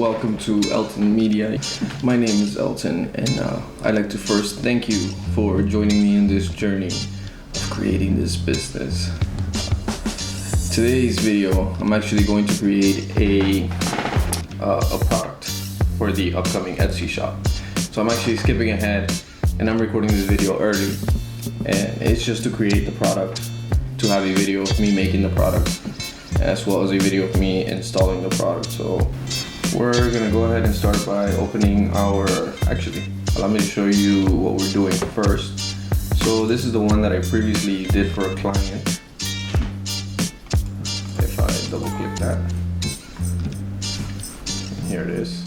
welcome to Elton Media. My name is Elton, and I'd like to first thank you for joining me in this journey of creating this business. Today's video, I'm actually going to create a product for the upcoming Etsy shop. So I'm actually skipping ahead, and I'm recording this video early, and it's just to create the product, to have a video of me making the product, as well as a video of me installing the product. So we're gonna go ahead and start by opening actually, allow me to show you what we're doing first. So this is the one that I previously did for a client. If I double click that, here it is.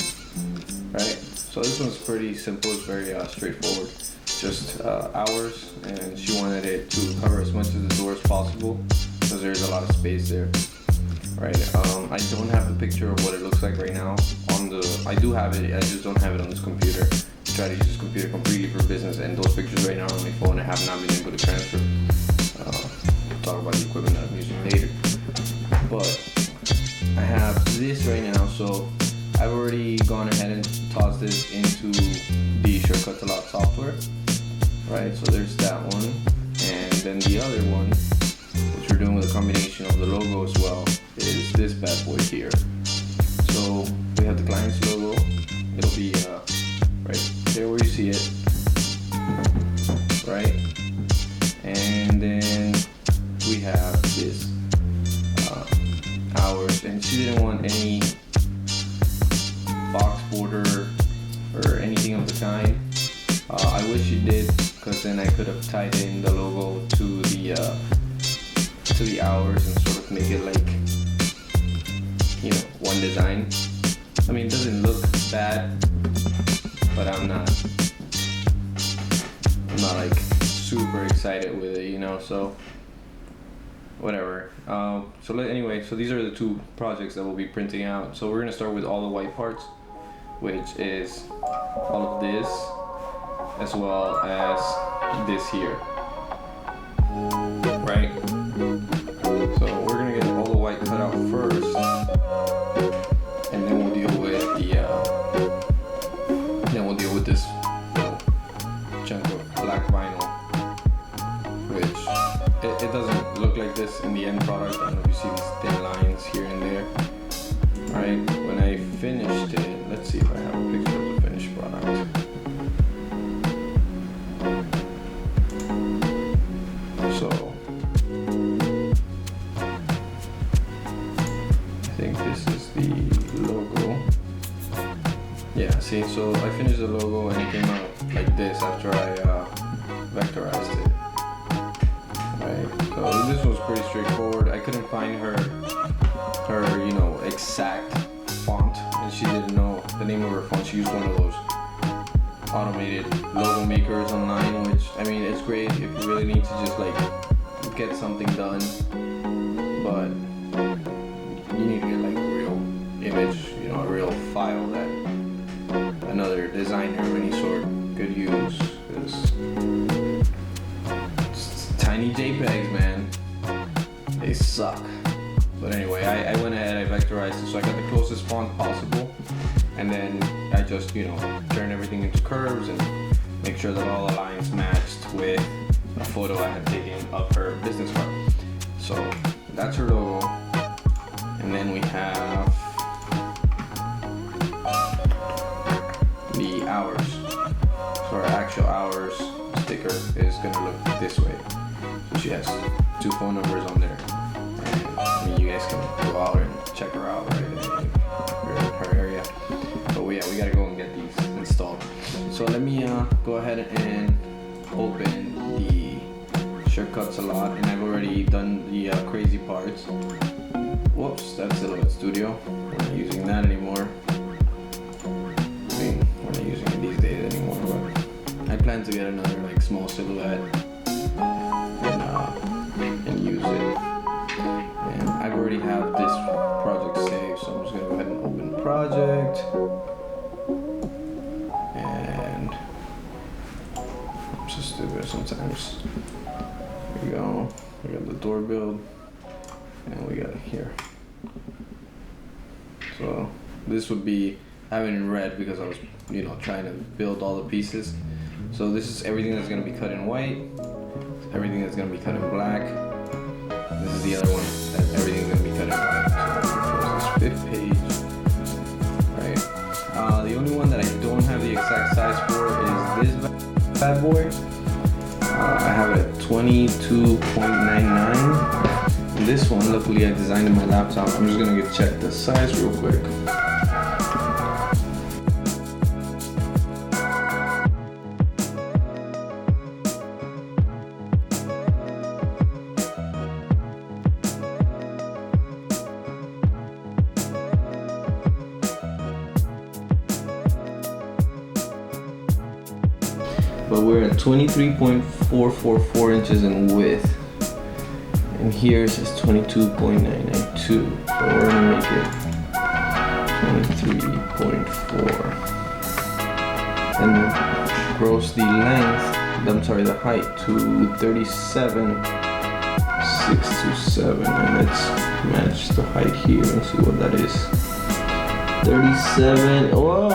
Right, so this one's pretty simple, it's very straightforward. Just hours, and she wanted it to cover as much of the door as possible because there's a lot of space there. Right, I don't have the picture of what it looks like right now I do have it, I just don't have it on this computer. I try to use this computer completely for business, and those pictures right now on my phone I have not been able to transfer. We'll talk about the equipment that I'm using later. But I have this right now, so I've already gone ahead and tossed this into the Shortcut to Lot software. Right, so there's that one, and then the other one, which we're doing with a combination of the logo as well, is this bad boy here. So we have the client's logo. It'll be right there where you see it, right? And then we have this hours, and she didn't want any box border or anything of the kind. I wish she did, because then I could have tied in the logo to the hours and sort of make it like, you know, one design. I mean, it doesn't look bad, but I'm not like super excited with it, you know, so whatever. Anyway, so these are the two projects that we'll be printing out. So we're gonna start with all the white parts, which is all of this, as well as this here, right? So we're gonna get all the white cut out first, and then we'll deal with this chunk of black vinyl, which it doesn't look like this in the end product. I don't know if you see these thin lines here and there. Alright, when I finished it, let's see if I have a picture of the finished product. So I think this is the logo. Yeah, see, so I finished the logo and it came out like this after I vectorized it. Right, so this was pretty straightforward. I couldn't find her you know, exact font, and she didn't know the name of her font. She used one of those automated logo makers online, which, I mean, it's great if you really need to just like get something done, but you need to get like a real image, you know, a real file that another designer of any sort could use, because tiny JPEGs, man, they suck. But anyway, I went ahead, I vectorized it, so I got the closest font possible, and then I just, you know, turn everything into curves and make sure that all the lines matched with a photo I had taken of her business card. So that's her logo, and then we have the hours. So our actual hours sticker is gonna look this way. So she has 2 phone numbers on there. I mean, you guys can go out and check her out, right, if you're in her area. But yeah, we gotta go and get these installed. So let me go ahead and open the Shortcut to Lot, and I've already done the crazy parts. Whoops, that's Silhouette Studio. We're not using that anymore. I mean, we're not using it these days anymore, but I plan to get another like small Silhouette and use it. And I've already have this project saved, so I'm just gonna go ahead and open the project. And I'm so stupid sometimes. Here we go. We got the door build, and we got it here. So this would be, I have it in red because I was, you know, trying to build all the pieces. So this is everything that's gonna be cut in white, everything that's gonna be cut in black. This is the other one that everything's gonna be cut in white. So this 5th page, right? The only one that I don't have the exact size for is this bad boy. I have it at 22.99. And this one, luckily I designed in my laptop. I'm just gonna check the size real quick. But we're at 23.444 inches in width. And here it says 22.992. So we're gonna make it 23.4. And gross the length, the height to 37.627. And let's match the height here and see what that is. 37, whoa!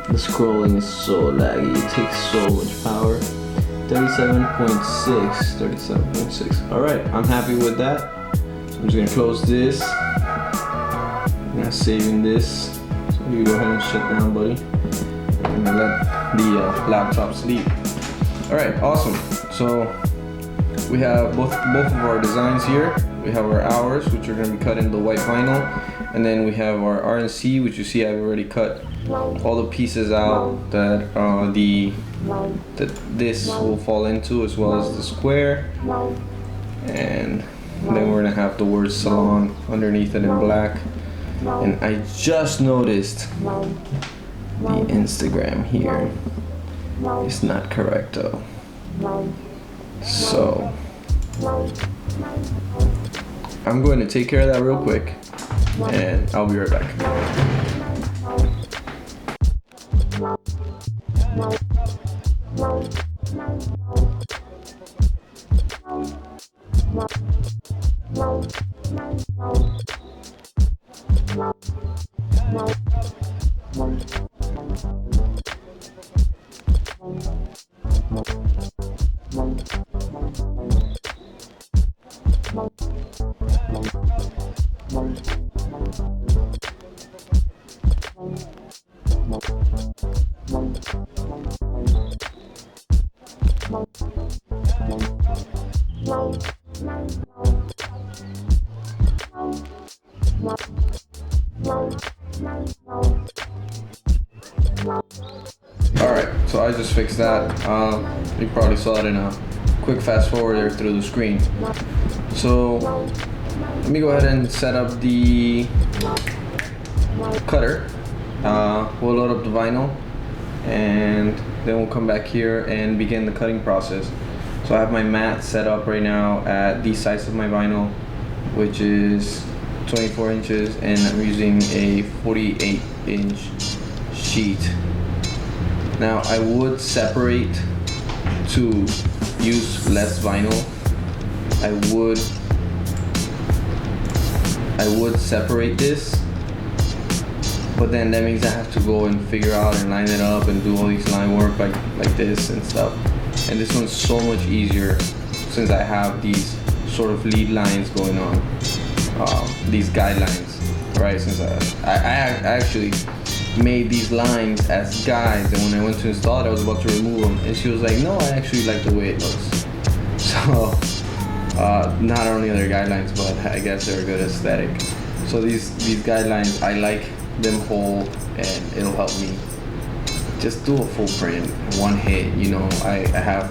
The scrolling is so laggy, it takes so much power. 37.6. Alright, I'm happy with that. So I'm just gonna close this. I'm not saving this. So you go ahead and shut down, buddy. I'm gonna let the laptop sleep. Alright, awesome. So we have both of our designs here. We have our hours, which are gonna be cut in the white vinyl. And then we have our RNC, which you see I've already cut all the pieces out that this will fall into, as well as the square. And then we're gonna have the word salon underneath it in black. And I just noticed the Instagram here is not correct though. So I'm going to take care of that real quick, and I'll be right back. Alright, so I just fixed that. You probably saw it in a quick fast forward there through the screen. So let me go ahead and set up the cutter. We'll load up the vinyl, and then we'll come back here and begin the cutting process. So I have my mat set up right now at the size of my vinyl, which is 24 inches, and I'm using a 48-inch sheet. Now I would separate to use less vinyl. I would separate this, but then that means I have to go and figure out and line it up and do all these line work like this and stuff. And this one's so much easier since I have these sort of lead lines going on, these guidelines, right? Since I actually made these lines as guides, and when I went to install it, I was about to remove them, and she was like, no, I actually like the way it looks. So not only are they guidelines, but I guess they're a good aesthetic. So these guidelines, I like them whole, and it'll help me just do a full print, one hit. You know, I have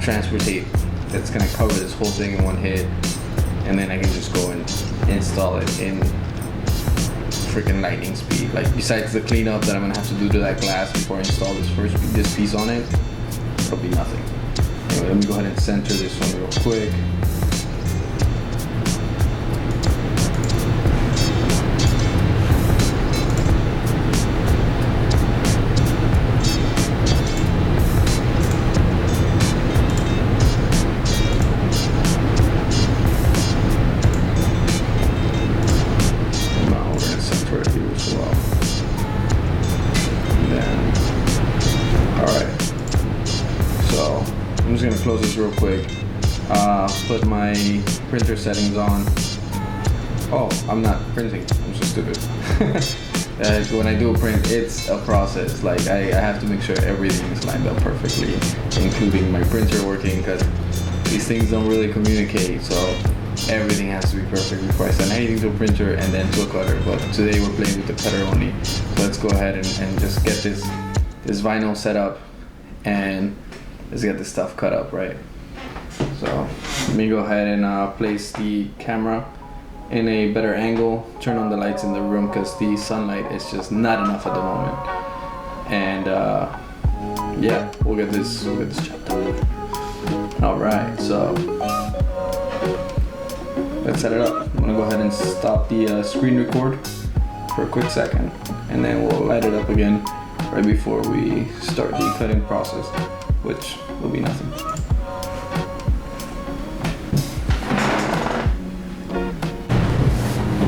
transfer tape that's gonna cover this whole thing in one hit, and then I can just go and install it in freaking lightning speed. Like, besides the cleanup that I'm gonna have to do to that glass before I install this piece on it, it'll be nothing. Anyway, let me go ahead and center this one real quick. gonna close this real quick. Put my printer settings on. Oh, I'm not printing. I'm so stupid. When I do a print, it's a process. Like I have to make sure everything is lined up perfectly, including my printer working, because these things don't really communicate. So everything has to be perfect before I send anything to a printer and then to a cutter. But today we're playing with the cutter only. So let's go ahead and just get this vinyl set up and let's get this stuff cut up, right? So let me go ahead and place the camera in a better angle, turn on the lights in the room because the sunlight is just not enough at the moment. And yeah, we'll get this chopped up. All right, so let's set it up. I'm gonna go ahead and stop the screen record for a quick second, and then we'll light it up again right before we start the cutting process, which will be nothing.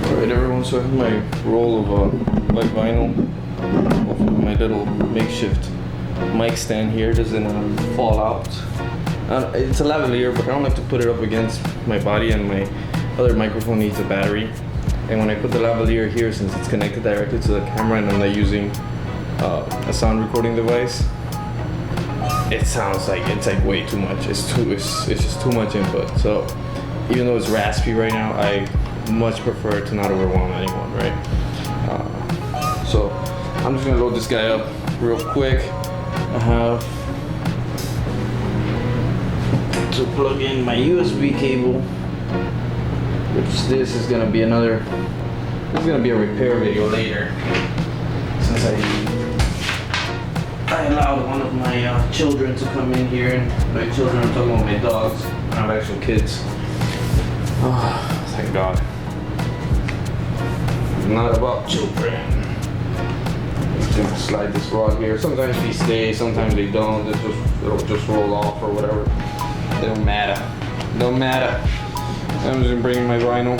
Alright everyone, so I have my roll of white vinyl off of my little makeshift mic stand here. Doesn't fall out. It's a lavalier, but I don't like to put it up against my body, and my other microphone needs a battery. And when I put the lavalier here, since it's connected directly to the camera and I'm not using a sound recording device, it sounds like it's like way too much. It's just too much input. So even though it's raspy right now, I much prefer to not overwhelm anyone, right? So I'm just gonna load this guy up real quick. I have to plug in my USB cable, which this is gonna be a repair video later, since I allowed one of my children to come in here, and by children I'm talking about my dogs. I have actual kids. Oh, thank God. Not about children. Just gonna slide this rod here. Sometimes they stay, sometimes they don't. It'll just roll off or whatever. It don't matter. Don't matter. I'm just gonna bring in my vinyl.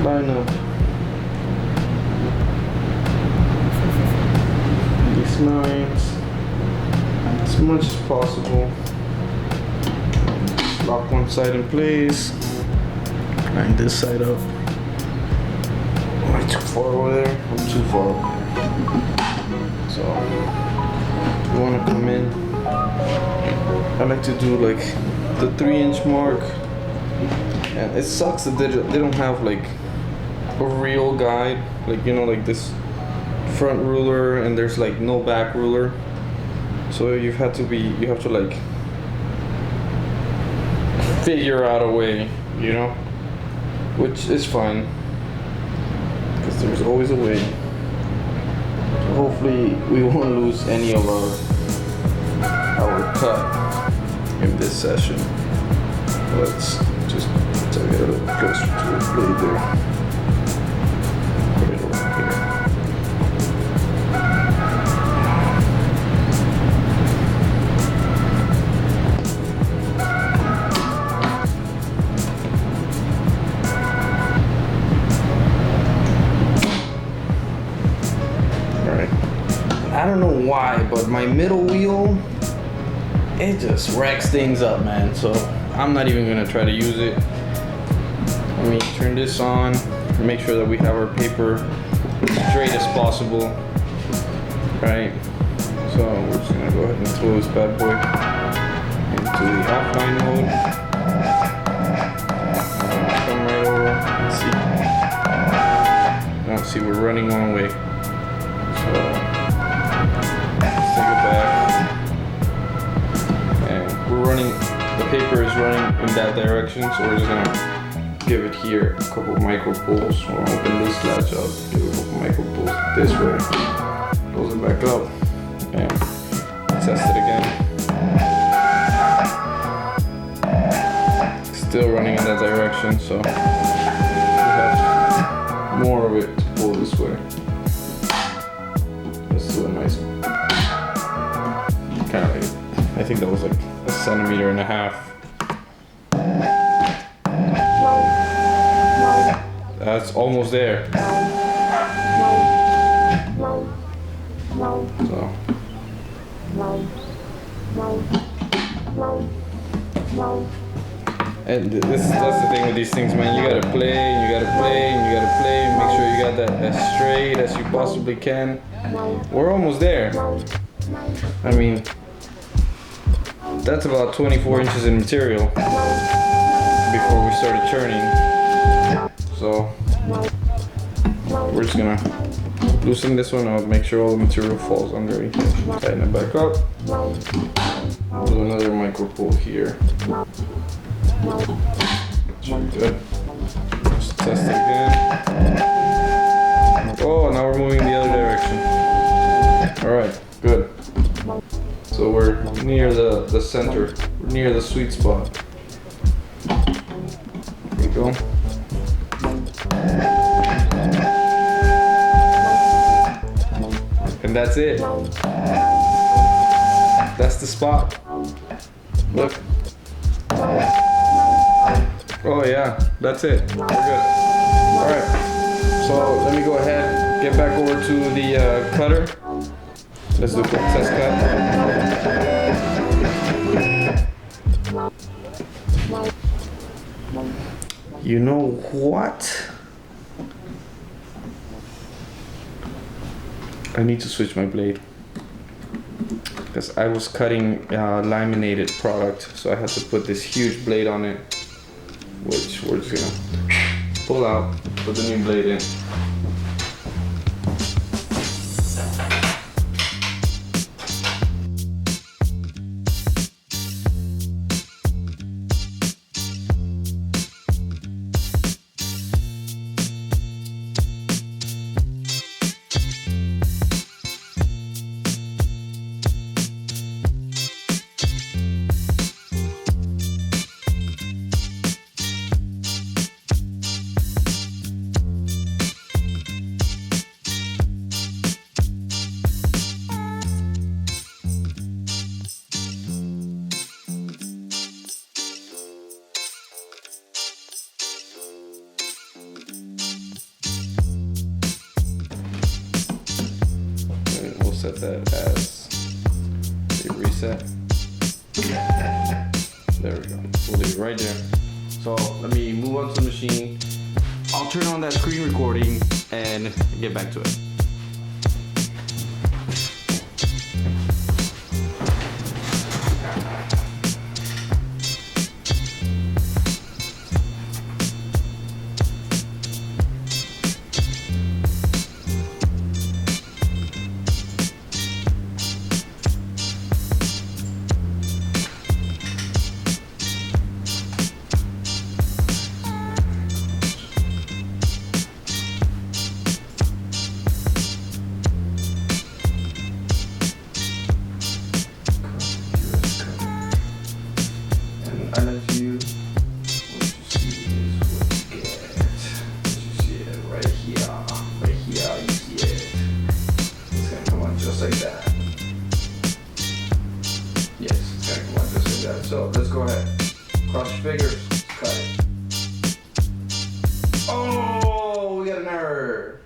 Line up these lines as much as possible. Just lock one side in place. Line this side up. Am I too far over there? I'm too far over there. So you want to come in. I like to do like the 3-inch mark. And it sucks that they don't have like a real guide, like, you know, like this front ruler, and there's like no back ruler. So you have to like figure out a way, you know, which is fine because there's always a way. So hopefully we won't lose any of our cut in this session. Let's just get a little closer to the blade there. Put it over here. Alright. I don't know why, but my middle wheel, it just wrecks things up, man. So I'm not even gonna try to use it. Let me turn this on, make sure that we have our paper straight as possible, right? So we're just gonna go ahead and throw this bad boy into the offline mode. Come right over and see. Now see, we're running one way. So let's take it back. And we're running, the paper is running in that direction, so we're just gonna give it here a couple of micro pulls. We'll open this latch up, give it a couple of micro pulls this way, close it back up, and test it again. Still running in that direction, so we have more of it to pull this way. Let's do a nice centimeter and a half. That's almost there. So. And that's the thing with these things, man. You gotta play, and you gotta play, and you gotta play. Make sure you got that as straight as you possibly can. We're almost there. I mean, that's about 24 inches in material before we started churning. So we're just gonna loosen this one up, make sure all the material falls underneath it. Tighten it back up. Do another micro pull here. Should be good. Let's test it again. Oh, now we're moving the other direction. Alright, good. So we're near the center. We're near the sweet spot. There we go. And that's it. That's the spot. Look. Oh yeah, that's it. We're good. Alright, so let me go ahead, get back over to the cutter. Let's do a quick test cut. You know what? I need to switch my blade. Because I was cutting laminated product, so I had to put this huge blade on it, which we're just gonna pull out, put the new blade in. Set that as a reset. There we go. We'll leave it right there. So let me move on to the machine. I'll turn on that screen recording and get back to it. So let's go ahead. Cross your fingers, cut it. Oh, we got an error.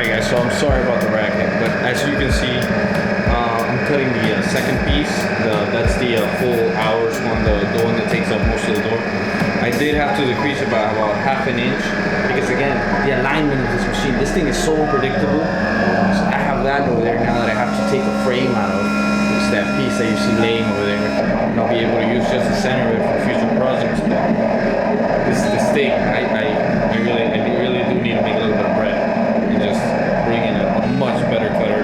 Alright guys, so I'm sorry about the racket, but as you can see, I'm cutting the second piece. That's the full hours one, the one that takes up most of the door. I did have to decrease it by about half an inch because again, the alignment of this machine, this thing is so unpredictable. So I have that over there now that I have to take a frame out of. It's that piece that you see laying over there. And I'll be able to use just the center of it for future projects. But this thing, I really do need to make a little bit of bread and just bring in a much better cutter.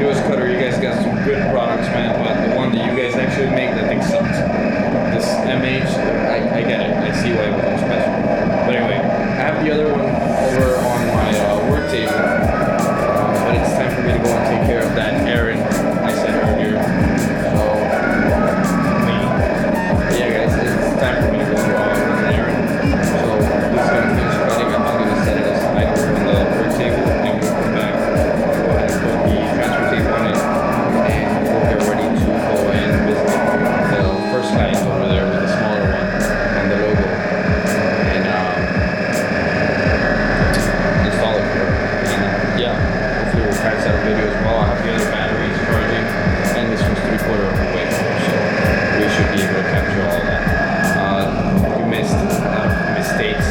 US cutter, you guys got some good products, man, but the one that you guys actually make, that thing sucks. This MH, I get it. I see why it was so special. But anyway, I have the other one over on my work table, but it's time for me to go and take care of that errand I said earlier. So, yeah, guys, it's time for me to go on an errand. So, this is gonna finish cutting. I'm gonna set it aside over on the work table, and we'll come back. Go ahead and put the transfer tape on it, and we'll get ready to go and visit the first client over there with the smaller one and the logo, and install it for her. And yeah, hopefully we'll catch that video as well. I have the other batteries charging, and this one's 3/4 of the way full, so we should be able to capture all that. If you missed mistakes